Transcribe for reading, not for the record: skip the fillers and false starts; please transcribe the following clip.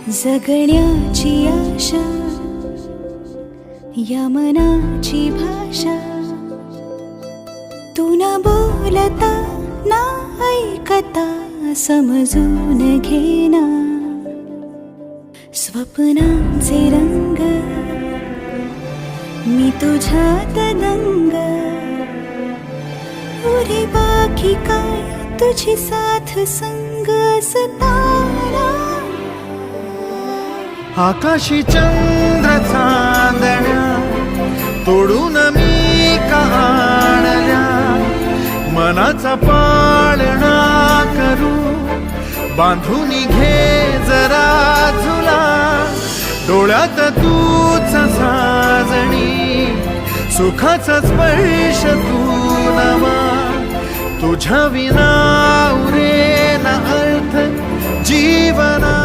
जगण्याची आशा या मनाची भाषा, तू न बोलता ना ऐकता समजून घेना, स्वप्नांचे रंग मी तुझ्यात दंग, उरे बाकी काय तुझी साथ संग असताना, आकाशी चंद्र चांदण्या तोडून मी का आणल्या, मनाचा पाळणा करू बांधून घे जरा झुला, डोळ्यात तूच साजणी सुखाचा स्पर्श तू नवा, तुझ्या विना उरेना अर्थ जीवना।